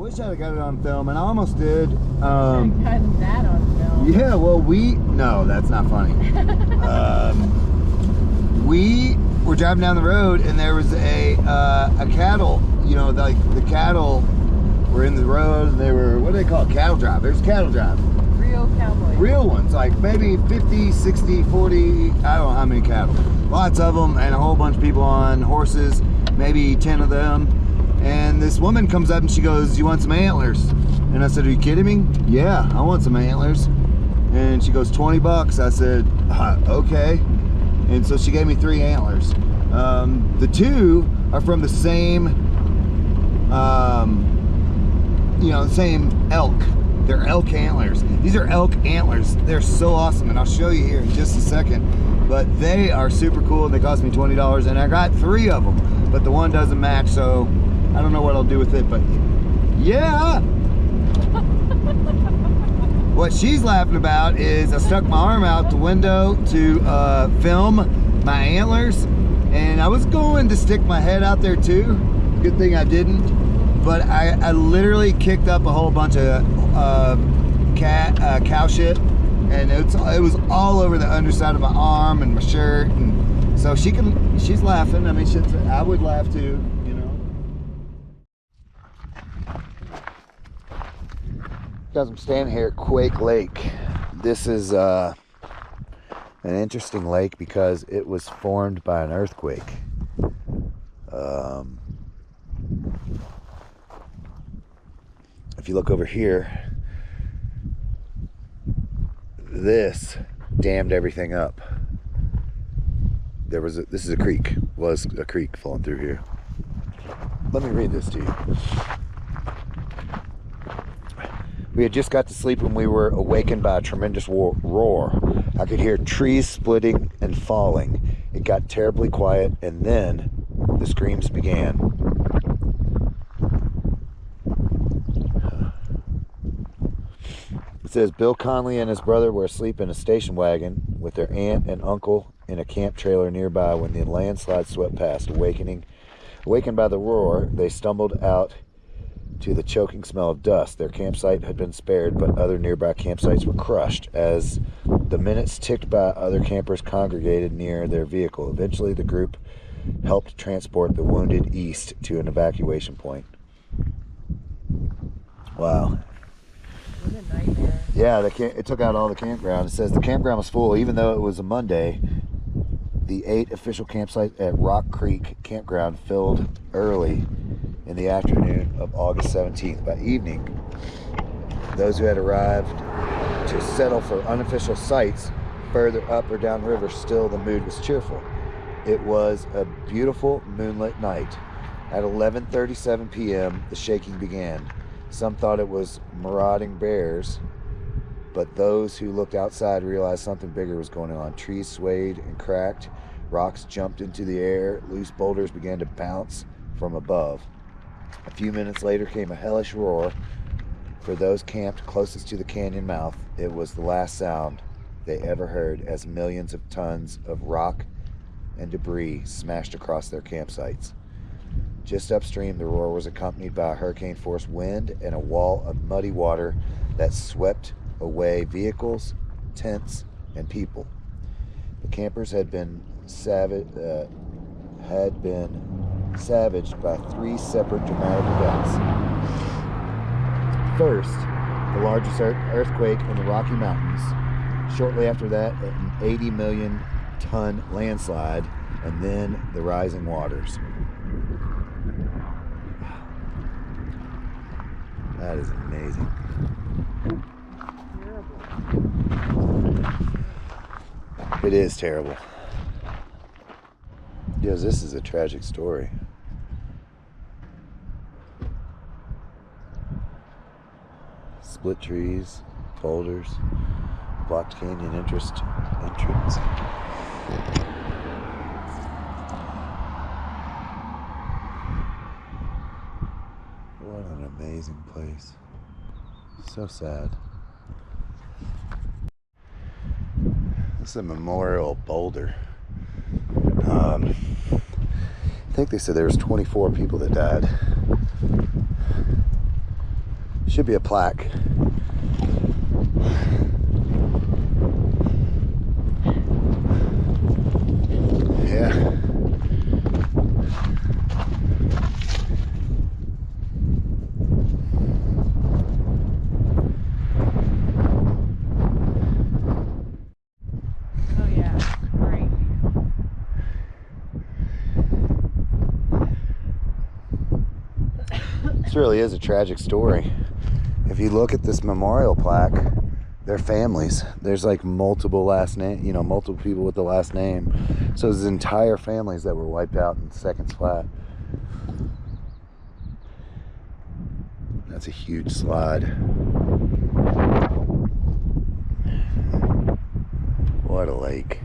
wish I'd have got it on film, and I almost did. Gotten that on film. Yeah, well, no, that's not funny. We were driving down the road, and there was a cattle. You know, like the cattle were in the road, and they were, what do they call it? Cattle drive. There's cattle drive. Real cowboys. Real ones, like maybe 50, 60, 40, I don't know how many cattle. Lots of them, and a whole bunch of people on horses, maybe 10 of them. And this woman comes up and she goes, "You want some antlers?" And I said, "Are you kidding me?" "Yeah, I want some antlers." And she goes, $20. I said, "Okay." And so she gave me 3 antlers. The 2 are from the same, you know, the same elk. They're elk antlers. These are elk antlers. They're so awesome, and I'll show you here in just a second. But they are super cool. They cost me $20, and I got 3 of them. But the one doesn't match, so I don't know what I'll do with it. But yeah. What she's laughing about is I stuck my arm out the window to film my antlers, and I was going to stick my head out there too. Good thing I didn't. But I literally kicked up a whole bunch of cow shit, and it was all over the underside of my arm and my shirt, and so she's laughing. I mean, I would laugh too, you know. Guys, I'm standing here at Quake Lake. This is an interesting lake because it was formed by an earthquake. If you look over here, this dammed everything up. This is a creek, was a creek flowing through here. Let me read this to you. We had just got to sleep when we were awakened by a tremendous roar. I could hear trees splitting and falling. It got terribly quiet, and then the screams began. It says Bill Conley and his brother were asleep in a station wagon with their aunt and uncle in a camp trailer nearby when the landslide swept past. Awakened by the roar, they stumbled out to the choking smell of dust. Their campsite had been spared, but other nearby campsites were crushed. As the minutes ticked by, other campers congregated near their vehicle. Eventually, the group helped transport the wounded east to an evacuation point. Wow. What a nightmare. Yeah, it took out all the campground. It says the campground was full, even though it was a Monday. The 8 official campsites at Rock Creek Campground filled early in the afternoon of August 17th. By evening, those who had arrived to settle for unofficial sites further up or down river, still the mood was cheerful. It was a beautiful moonlit night. At 11:37 p.m., the shaking began. Some thought it was marauding bears, but those who looked outside realized something bigger was going on. Trees swayed and cracked, rocks jumped into the air, loose boulders began to bounce from above. A few minutes later came a hellish roar. For those camped closest to the canyon mouth, it was the last sound they ever heard as millions of tons of rock and debris smashed across their campsites. Just upstream, the roar was accompanied by a hurricane-force wind and a wall of muddy water that swept away vehicles, tents, and people. The campers had been savaged by 3 separate dramatic events. First, the largest earthquake in the Rocky Mountains. Shortly after that, an 80 million ton landslide, and then the rising waters. That is amazing. It is terrible. Yes, this is a tragic story. Split trees, boulders, blocked canyon entrance. What an amazing place. So sad. This is a memorial boulder. I think they said there was 24 people that died. Should be a plaque. Yeah. Oh yeah, great. This really is a tragic story. If you look at this memorial plaque, they're families. There's like multiple last name, you know, multiple people with the last name. So there's entire families that were wiped out in Seconds Flat. That's a huge slide. What a lake.